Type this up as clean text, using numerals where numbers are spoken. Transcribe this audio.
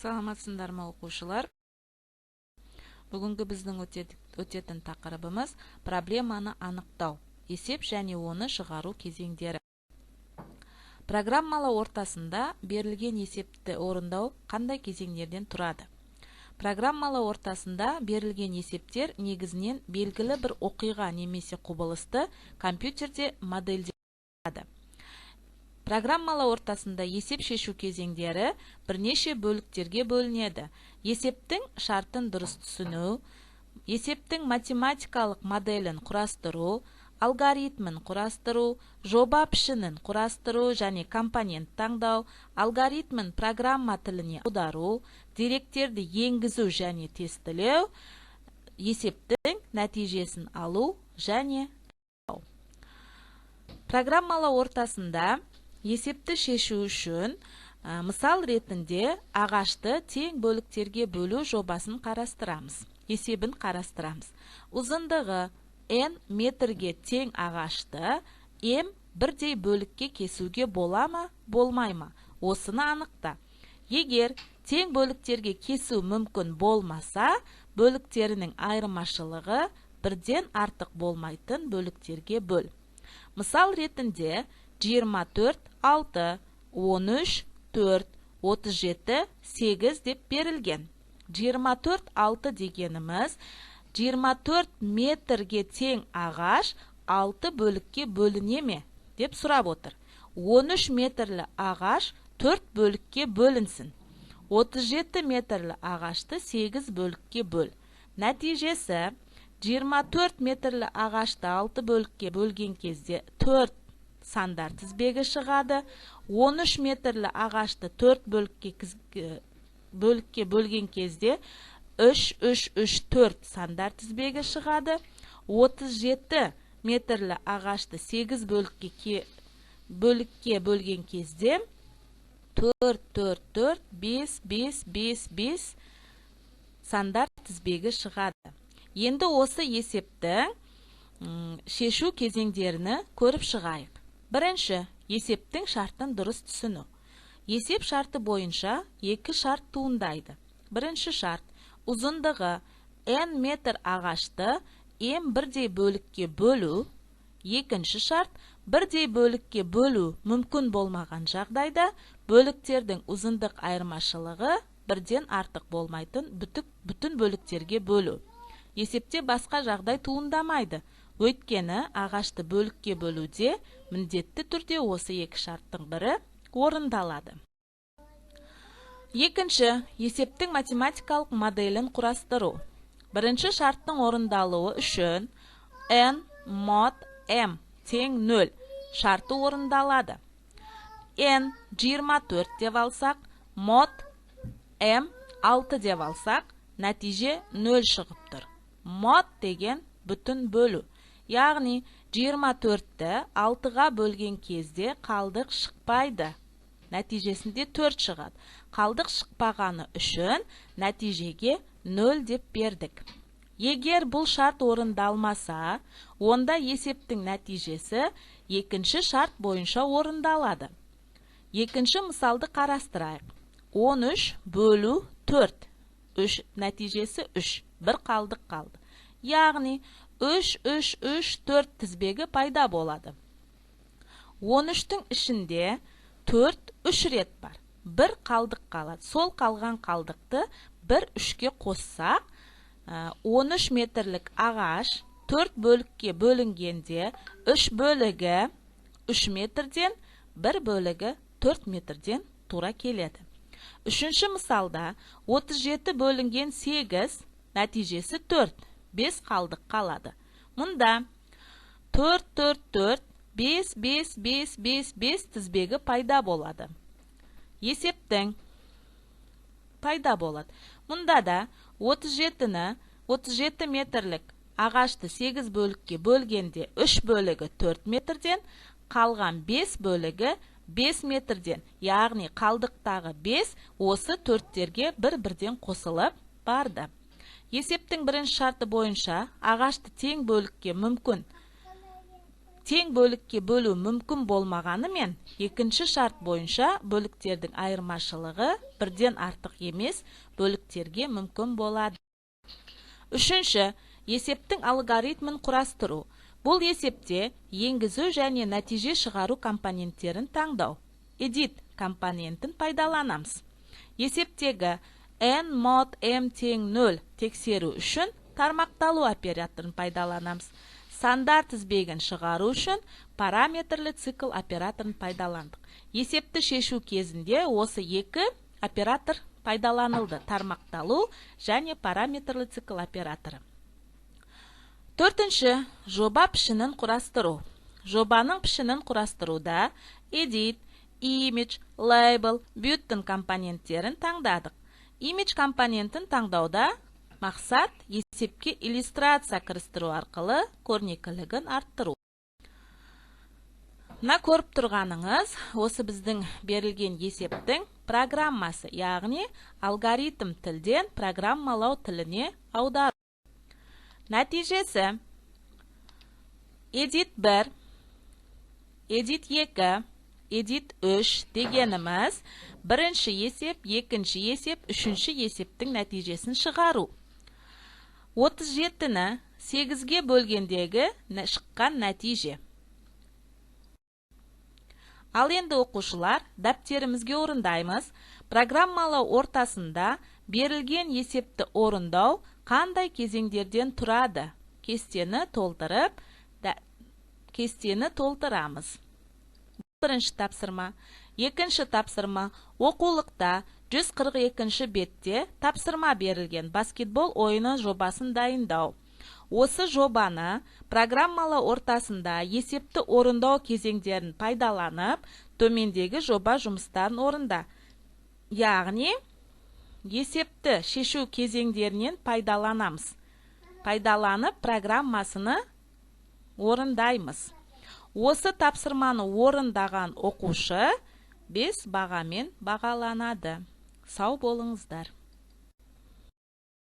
Саламатсыздар ма оқушылар? Бүгінгі біздің өтетін тақырыбымыз проблеманы анықтау, есеп және оны шығару кезеңдері. Программалы ортасында берілген есепті орындау қандай кезеңдерден тұрады? Программалы ортасында берілген есептер негізінен белгілі бір оқиға немесе құбылысты компьютерде модельдейді. Программалы ортасында есеп шешу кезеңдері бірнеше бөліктерге бөлінеді. Есептің шартын дұрыс түсіну, есептің математикалық моделін құрастыру, алгоритмін құрастыру, жоба пішінін құрастыру және компонент таңдау, алгоритмін программа тіліне аудару, деректерді енгізу және тестілеу, есептің нәтижесін алу және таңдау. Программалы ортасында есепті шешу үшін мысал ретінде ағашты тең бөліктерге бөлу жобасын қарастырамыз. Есебін қарастырамыз. Ұзындығы n метрге тең ағашты m бірдей бөлікке кесуге бола ма, болмай ма? Осыны анықта. Егер тең бөліктерге кесу мүмкін болмаса, бөліктерінің айырмашылығы бірден артық болмайтын бөліктерге бөл. Мысал ретінде 24, 6, 13, 4, 37, 8 деп берілген. 24, 6 дегеніміз 24 метрге тең ағаш 6 бөлікке бөліне ме деп сұрап отыр. 13 метрлі ағаш 4 бөлікке бөлінсін. 37 метрлі ағашты 8 бөлікке бөл. Нәтижесі 24 метрлі ағашты 6 бөлікке бөлген кезде 4 сандар тізбегі шығады. 13 метрлі ағашты 4 бөлікке бөлген кезде 3, 3, 3, 4 сандар тізбегі шығады. 37 метрлі ағашты 8 бөлікке бөлген кезде 4, 4, 4, 5, 5, 5, 5 сандар тізбегі шығады. Енді осы есепті шешу кезеңдеріні көріп шығайық. Бірінші, есептің шартын дұрыс түсіну. Есеп шарты бойынша екі шарт туындайды. Бірінші шарт, ұзындығы n метр ағашты m бірдей бөлікке бөлу. Екінші шарт, бірдей бөлікке бөлу мүмкін болмаған жағдайда бөліктердің ұзындық айырмашылығы бірден артық болмайтын бүтін бөліктерге бөлу. Есепте басқа жағдай туындамайды. Өйткені ағашты бөлікке бөлуде міндетті түрде осы екі шарттың бірі орындалады. Екінші, есептің математикалық моделін құрастыру. Бірінші шарттың орындалуы үшін n mod m тең 0 шарты орындалады. n 24 деп алсақ, mod m 6 деп алсақ, нәтиже 0 шығып тұр. Mod деген бүтін бөлу. Яғни 24-ті 6-ға бөлген кезде қалдық шықпайды. Нәтижесінде 4 шығады. Қалдық шықпағаны үшін нәтижеге 0 деп бердік. Егер бұл шарт орындалмаса, онда есептің нәтижесі екінші шарт бойынша орындалады. Екінші мысалды қарастырайық. 13 бөлу 4. Нәтижесі 3. Бір қалдық қалды. Яғни 3, 3, 3, 4 тізбегі пайда болады. 13-тің ішінде 4, 3 рет бар. Бір қалдық қалады. Сол қалған қалдықты 1, 3-ке қоссақ, 13 метрлік ағаш 4 бөлікке бөлінгенде 3 бөлігі 3 метрден, 1 бөлігі 4 метрден тура келеді. Үшінші мысалда 37 бөлінген 8, нәтижесі 4, 5 қалдық қалады. Мұнда 4, 4, 4, 5, 5, 5, 5, 5 тізбегі пайда болады. Есептің пайда болады. Мұнда да 37 метрлік ағашты 8 бөлікке бөлгенде 3 бөлігі 4 метрден, қалған 5 бөлігі 5 метрден, яғни қалдықтағы 5 осы 4-терге бір-бірден қосылып барды. Есептің бірінші шарты бойынша ағашты тең бөлікке мүмкін тең бөлікке бөлу мүмкін болмағанымен, екінші шарт бойынша бөліктердің айырмашылығы бірден артық емес бөліктерге мүмкін болады. Үшінші, есептің алгоритмін құрастыру. Бұл есепте енгізу және нәтиже шығару компоненттерін таңдау. Edit компонентін пайдаланамыз. Есептегі n mod m тең 0 тексеру үшін тармақталу операторын пайдаланамыз. Сандар тізбегін шығару үшін параметрлі цикл операторын пайдаландық. Есепті шешу кезінде осы екі оператор пайдаланылды: тармақталу және параметрлі цикл операторы. Төртінші, жоба пішінін құрастыру. Жобаның пішінін құрастыруда Edit, Image, Label, Button компоненттерін таңдадық. Image компонентін таңдауда мақсат есепке иллюстрация кірістіру арқылы көрнекілігін арттыру. Мына көріп тұрғаныңыз, осы біздің берілген есептің программасы, яғни алгоритм тілден программалау тіліне аудару. Нәтижесі: Edit 1, Edit 2, Edit 3 дегеніміз бірінші есеп, екінші есеп, үшінші есептің нәтижесін шығару. 37-ні 8-ге бөлгендегі шыққан нәтиже. Ал енді оқушылар, дәптерімізге орындаймыз. Программалау ортасында берілген есепті орындау қандай кезеңдерден тұрады? Кестені толтырамыз. Бірінші тапсырма. Екінші тапсырма. Оқулықта 142-ші бетте тапсырма берілген: баскетбол ойыны жобасын дайындау. Осы жобаны программалау ортасында есепті орындау кезеңдерін пайдаланып, төмендегі жоба жұмыстарын орында. Яғни, есепті шешу кезеңдерінен пайдаланып программасыны орындаймыз. Осы тапсырманы орындаған оқушы 5 бағамен бағаланады. Сау болыңыздар.